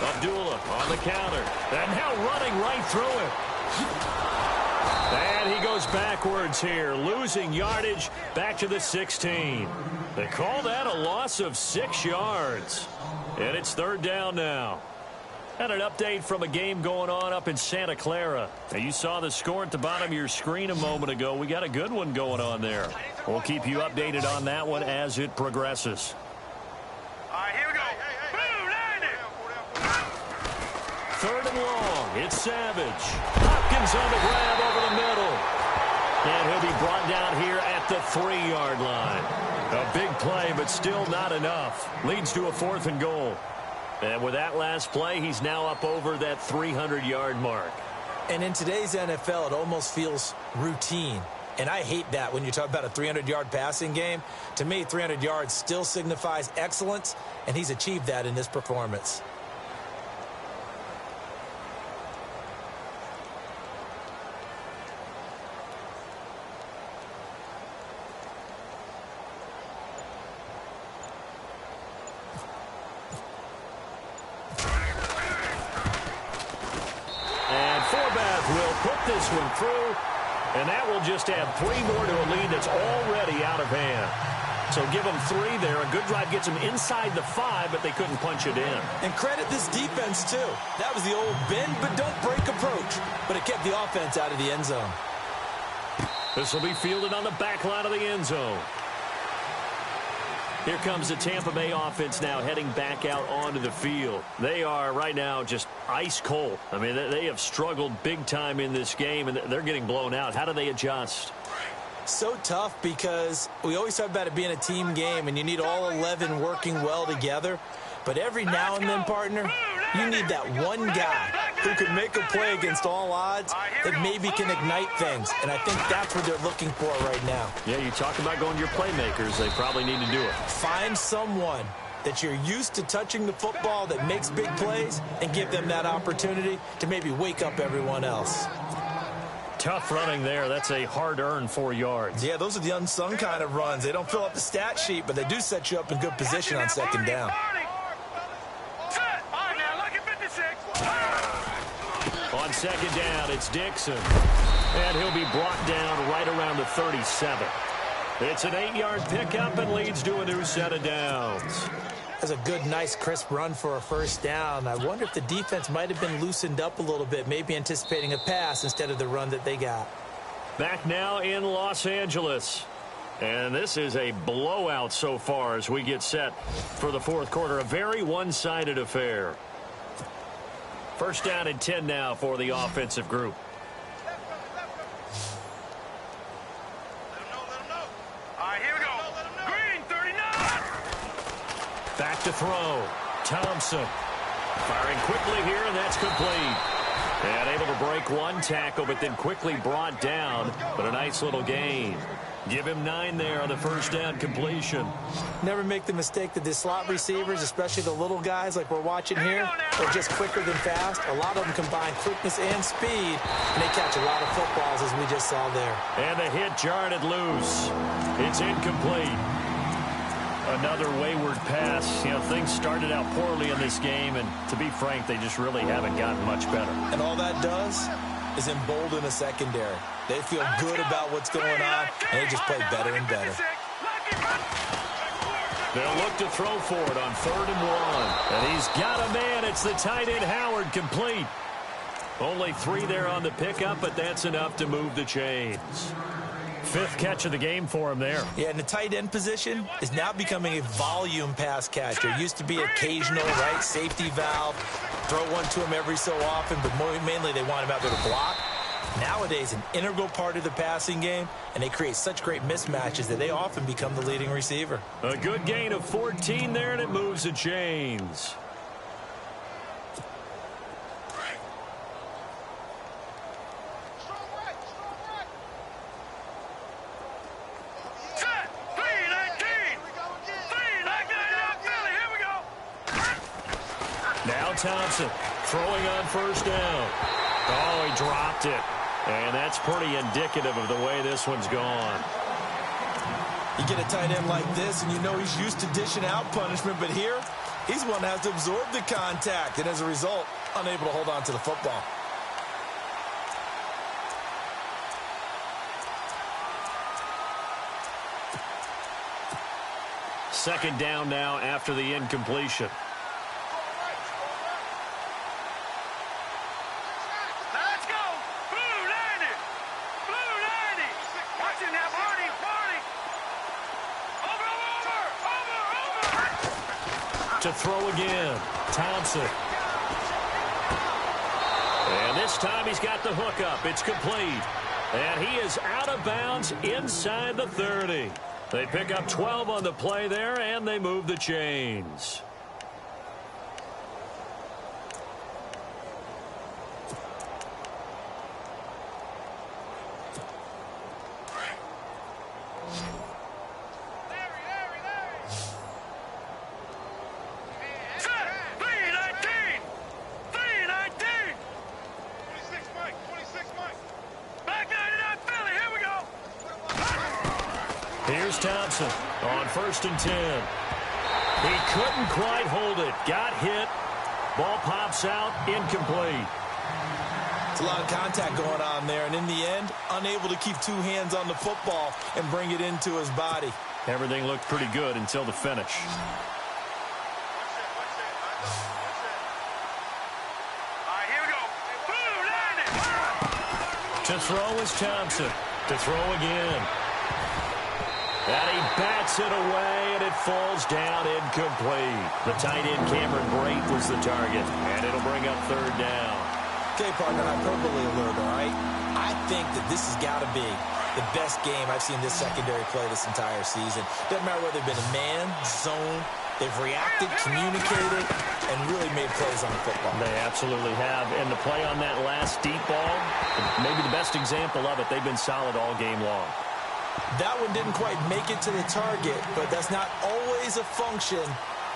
Abdullah on the counter. And now running right through it. And he goes backwards here, losing yardage back to the 16. They call that a loss of 6 yards. And it's 3rd down now. And an update from a game going on up in Santa Clara. Now, you saw the score at the bottom of your screen a moment ago. We got a good one going on there. We'll keep you updated on that one as it progresses. All right, here we go. 3rd and long. It's Savage. Hopkins on the grab over the middle. And he'll be brought down here at the 3-yard line. A big play, but still not enough. Leads to a 4th and goal. And with that last play, he's now up over that 300-yard mark. And in today's NFL, it almost feels routine. And I hate that when you talk about a 300-yard passing game. To me, 300 yards still signifies excellence, and he's achieved that in this performance. This one through, and that will just add 3 more to a lead that's already out of hand. So give them 3 there. A good drive gets them inside the 5, but they couldn't punch it in. And credit this defense, too. That was the old bend but don't break approach, but it kept the offense out of the end zone. This will be fielded on the back line of the end zone. Here comes the Tampa Bay offense now heading back out onto the field. They are right now just ice cold. I mean, they have struggled big time in this game, and they're getting blown out. How do they adjust? So tough because we always talk about it being a team game, and you need all 11 working well together. But every now and then, partner, you need that one guy who can make a play against all odds that maybe can ignite things. And I think that's what they're looking for right now. Yeah, you talk about going to your playmakers. They probably need to do it. Find someone that you're used to touching the football that makes big plays and give them that opportunity to maybe wake up everyone else. Tough running there. That's a hard-earned 4 yards. Yeah, those are the unsung kind of runs. They don't fill up the stat sheet, but they do set you up in good position on 2nd down. On 2nd down, it's Dixon. And he'll be brought down right around the 37. It's an 8-yard pickup and leads to a new set of downs. That's a good, nice, crisp run for a 1st down. I wonder if the defense might have been loosened up a little bit, maybe anticipating a pass instead of the run that they got. Back now in Los Angeles. And this is a blowout so far as we get set for the 4th quarter. A very one-sided affair. 1st down and 10 now for the offensive group. All right, here we go. Green, 39. Back to throw. Thompson firing quickly here, and that's complete. And able to break 1 tackle, but then quickly brought down. But a nice little gain. Give him 9 there on the 1st down completion. Never make the mistake that the slot receivers, especially the little guys like we're watching here, are just quicker than fast. A lot of them combine quickness and speed, and they catch a lot of footballs, as we just saw there. And the hit jarred it loose. It's incomplete. Another wayward pass. You know, things started out poorly in this game, and to be frank, they just really haven't gotten much better. And all that does is embolden a secondary. They feel good about what's going on, and they just play better and better. They'll look to throw for it on 3rd and 1. And he's got a man. It's the tight end, Howard, complete. Only 3 there on the pickup, but that's enough to move the chains. 5th catch of the game for him there. Yeah, and the tight end position is now becoming a volume pass catcher. It used to be occasional, right, safety valve, throw one to him every so often, but mainly they want him out there to block. Nowadays, an integral part of the passing game, and they create such great mismatches that they often become the leading receiver. A good gain of 14 there, and it moves the chains. Now Thompson throwing on 1st down. Oh, he dropped it. And that's pretty indicative of the way this one's gone. You get a tight end like this, and you know he's used to dishing out punishment, but here, he's one that has to absorb the contact, and as a result, unable to hold on to the football. Second down now after the incompletion. To throw again. Thompson. This time he's got the hookup. It's complete. And he is out of bounds inside the 30. They pick up 12 on the play there, and they move the chains. Here's Thompson on 1st and 10. He couldn't quite hold it. Got hit. Ball pops out. Incomplete. It's a lot of contact going on there, and in the end, unable to keep 2 hands on the football and bring it into his body. Everything looked pretty good until the finish. To throw is Thompson. To throw again. And he bats it away, and it falls down incomplete. The tight end, Cameron Brate, was the target, and it'll bring up 3rd down. Okay, partner, hyperbole alert, all right? I think that this has got to be the best game I've seen this secondary play this entire season. Doesn't matter whether they've been a man, zone, they've reacted, communicated, and really made plays on the football. They absolutely have. And the play on that last deep ball, maybe the best example of it, they've been solid all game long. That one didn't quite make it to the target, but that's not always a function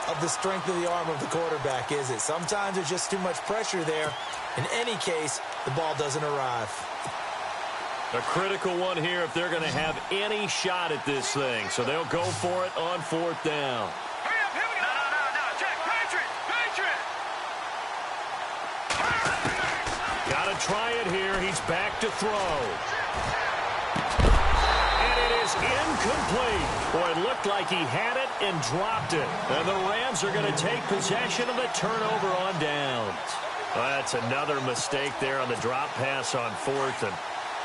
of the strength of the arm of the quarterback, is it? Sometimes there's just too much pressure there. In any case, the ball doesn't arrive. A critical one here if they're going to have any shot at this thing. So they'll go for it on 4th down. Hurry up, here we go. No, check, Patriot. Got to try it here. He's back to throw. Incomplete. Boy, it looked like he had it and dropped it. And the Rams are going to take possession of the turnover on downs. Well, that's another mistake there on the drop pass on 4th. And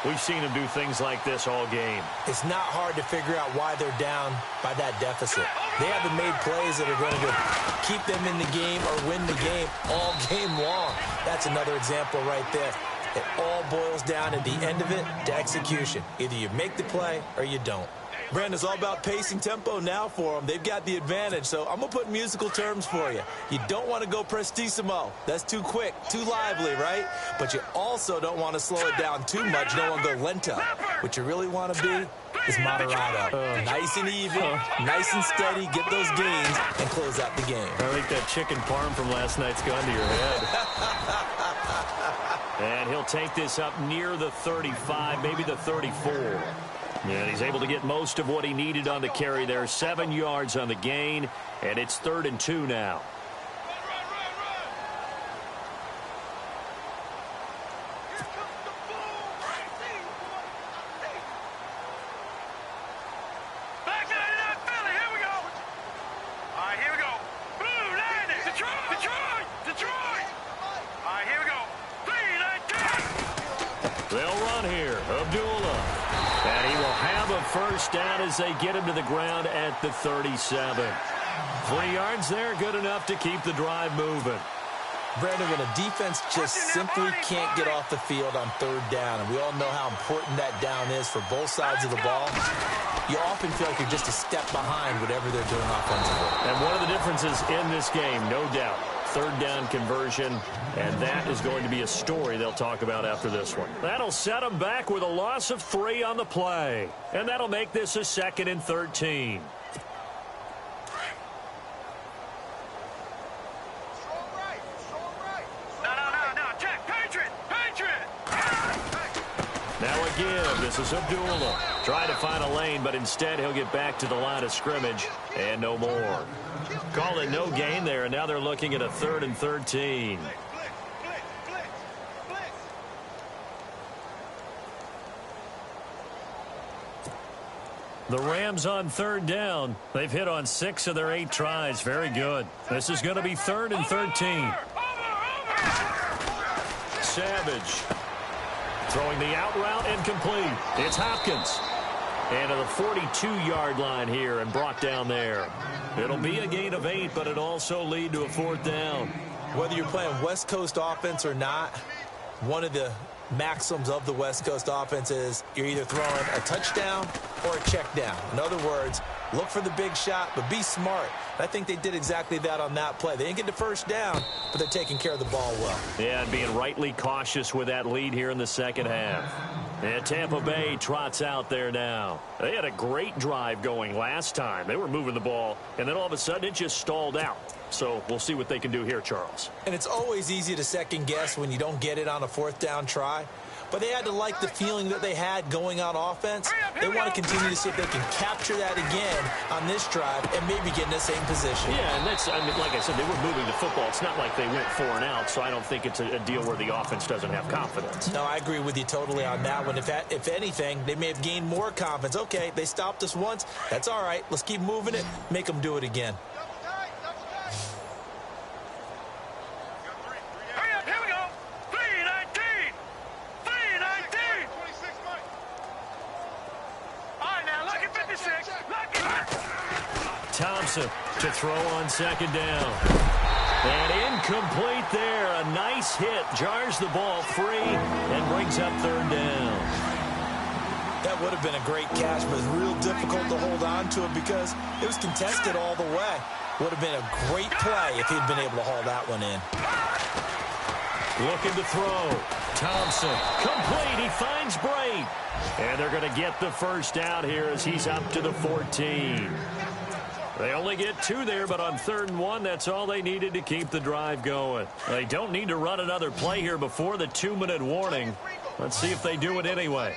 we've seen him do things like this all game. It's not hard to figure out why they're down by that deficit. They haven't made plays that are going to keep them in the game or win the game all game long. That's another example right there. It all boils down at the end of it to execution. Either you make the play or you don't. Brandon, it's all about pacing tempo now for them. They've got the advantage, so I'm going to put musical terms for you. You don't want to go prestissimo. That's too quick, too lively, right? But you also don't want to slow it down too much. You don't want to go lento. What you really want to be is moderato. Nice and even, nice and steady, get those gains, and close out the game. I think that chicken parm from last night's gone to your head. And he'll take this up near the 35, maybe the 34. And he's able to get most of what he needed on the carry there. 7 yards on the gain, and it's 3rd and 2 now. First down as they get him to the ground at the 37. 3 yards there, good enough to keep the drive moving. Brandon, when a defense just simply can't get off the field on 3rd down, and we all know how important that down is for both sides of the ball, you often feel like you're just a step behind whatever they're doing offensively. And one of the differences in this game, no doubt, 3rd down conversion, and that is going to be a story they'll talk about after this one. That'll set them back with a loss of 3 on the play, and that'll make this a 2nd and 13. Now a give. This is Abdullah. Trying to find a lane, but instead he'll get back to the line of scrimmage and no more. Call it no gain there, and now they're looking at a 3rd and 13. The Rams on 3rd down. They've hit on 6 of their 8 tries. Very good. This is going to be 3rd and 13. Savage. Throwing the out route and complete. It's Hopkins. And to the 42-yard line here and brought down there. It'll be a gain of 8, but it also lead to a 4th down. Whether you're playing West Coast offense or not, one of the maxims of the West Coast offense is you're either throwing a touchdown or a check down. In other words, look for the big shot, but be smart. I think they did exactly that on that play. They didn't get the first down, but they're taking care of the ball well. Yeah, and being rightly cautious with that lead here in the second half. And Tampa Bay trots out there now. They had a great drive going last time. They were moving the ball, and then all of a sudden it just stalled out. So we'll see what they can do here, Charles. And it's always easy to second guess when you don't get it on a fourth down try. But they had to like the feeling that they had going on offense. They want to continue to see if they can capture that again on this drive and maybe get in the same position. Yeah, and that's, I mean, like I said, they were moving the football. It's not like they went 4 and out, so I don't think it's a deal where the offense doesn't have confidence. No, I agree with you totally on that one. If anything, they may have gained more confidence. Okay, they stopped us once. That's all right. Let's keep moving it. Make them do it again. Thompson to throw on second down. And incomplete there. A nice hit. Jars the ball free and brings up third down. That would have been a great catch, but it's real difficult to hold on to it because it was contested all the way. Would have been a great play if he'd been able to haul that one in. Looking to throw. Thompson. Complete. He finds Bray. And they're going to get the first down here as he's up to the 14. They only get 2 there, but on 3rd and 1, that's all they needed to keep the drive going. They don't need to run another play here before the 2-minute warning. Let's see if they do it anyway.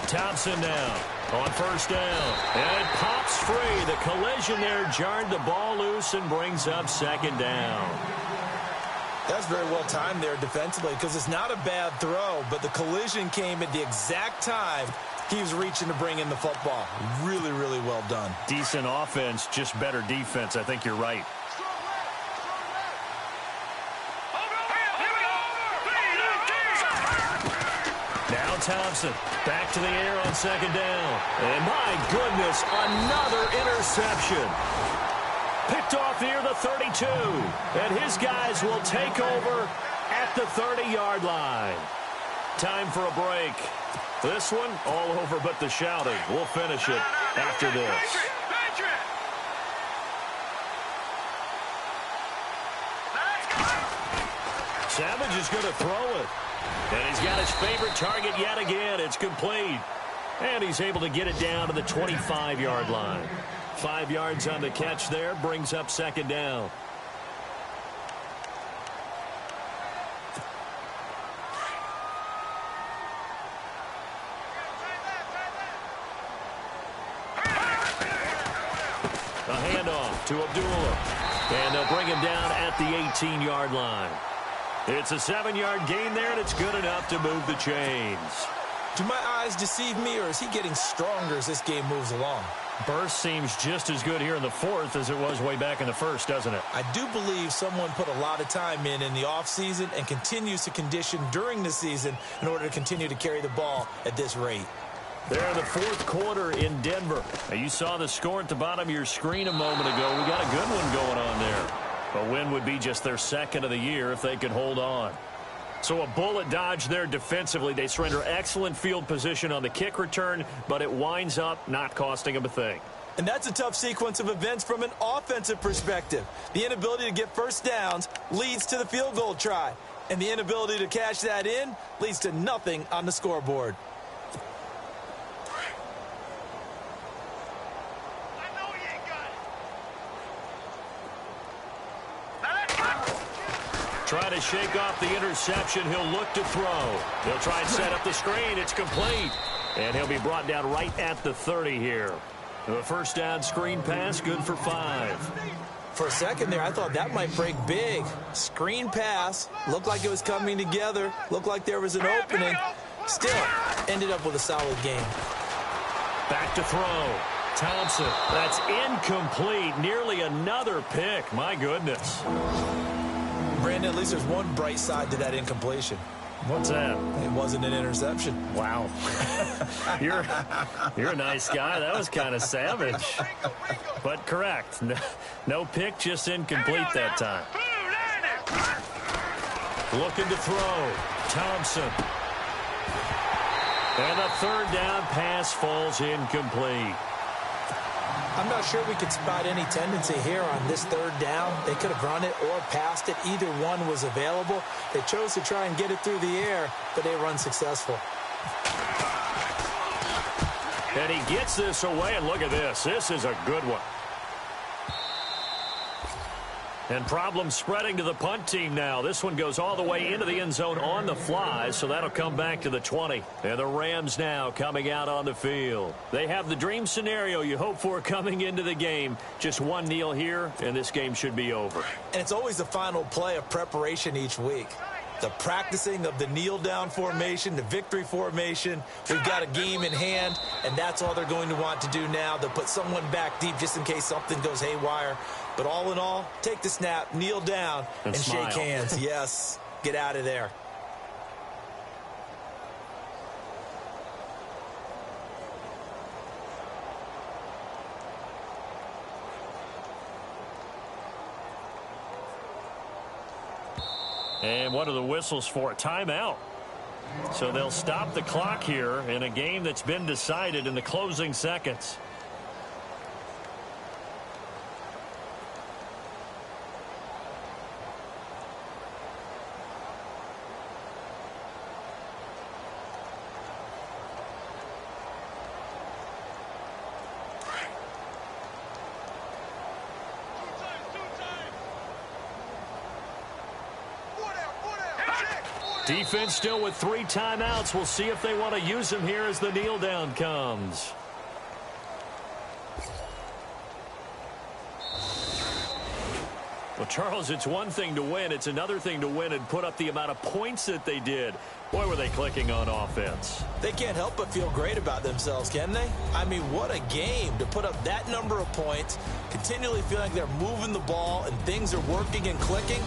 Thompson now on first down. And it pops free. The collision there jarred the ball loose and brings up second down. That's very well timed there defensively because it's not a bad throw, but the collision came at the exact time he was reaching to bring in the football. Really, really well done. Decent offense, just better defense. I think you're right. Now Thompson back to the air on second down. And my goodness, another interception. Picked off near the 32. And his guys will take over at the 30-yard line. Time for a break. This one all over but the shouting. We'll finish it after this. Savage is going to throw it. And he's got his favorite target yet again. It's complete. And he's able to get it down to the 25-yard line. 5 yards on the catch there, brings up second down. A handoff to Abdullah. And they'll bring him down at the 18-yard line. It's a 7-yard gain there, and it's good enough to move the chains. Do my eyes deceive me, or is he getting stronger as this game moves along? Burst seems just as good here in the 4th as it was way back in the 1st, doesn't it? I do believe someone put a lot of time in the offseason and continues to condition during the season in order to continue to carry the ball at this rate. They're in the 4th quarter in Denver. Now, you saw the score at the bottom of your screen a moment ago. We got a good one going on there. A win would be just their 2nd of the year if they could hold on. So a bullet dodge there defensively. They surrender excellent field position on the kick return, but it winds up not costing them a thing. And that's a tough sequence of events from an offensive perspective. The inability to get first downs leads to the field goal try. And the inability to cash that in leads to nothing on the scoreboard. Trying to shake off the interception. He'll look to throw. He'll try and set up the screen. It's complete. And he'll be brought down right at the 30 here. The first down screen pass, good for 5. For a second there, I thought that might break big. Screen pass. Looked like it was coming together. Looked like there was an opening. Still, ended up with a solid game. Back to throw. Thompson. That's incomplete. Nearly another pick. My goodness. Brandon, at least there's one bright side to that incompletion. What's that? It wasn't an interception. Wow. You're a nice guy. That was kind of savage. But correct. No pick, just incomplete that time. Looking to throw. Thompson. And a third down pass falls incomplete. I'm not sure we could spot any tendency here on this third down. They could have run it or passed it. Either one was available. They chose to try and get it through the air, but they were unsuccessful. And he gets this away, and look at this. This is a good one. And problems spreading to the punt team now. This one goes all the way into the end zone on the fly, so that'll come back to the 20. And the Rams now coming out on the field. They have the dream scenario you hope for coming into the game. Just one kneel here, and this game should be over. And it's always the final play of preparation each week. The practicing of the kneel-down formation, the victory formation. We've got a game in hand, and that's all they're going to want to do now. They'll put someone back deep just in case something goes haywire. But all in all, take the snap, kneel down, and shake hands. Yes, get out of there. And what are the whistles for? A timeout. So they'll stop the clock here in a game that's been decided in the closing seconds. Defense still with 3 timeouts. We'll see if they want to use them here as the kneel down comes. Well, Charles, it's one thing to win. It's another thing to win and put up the amount of points that they did. Boy, were they clicking on offense. They can't help but feel great about themselves, can they? I mean, what a game to put up that number of points, continually feeling like they're moving the ball and things are working and clicking.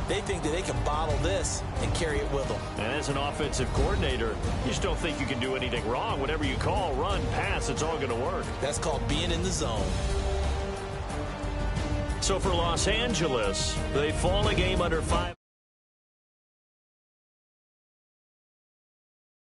They think that they can bottle this and carry it with them. And as an offensive coordinator, you just don't think you can do anything wrong. Whatever you call, run, pass, it's all going to work. That's called being in the zone. So for Los Angeles, they fall a game under 5.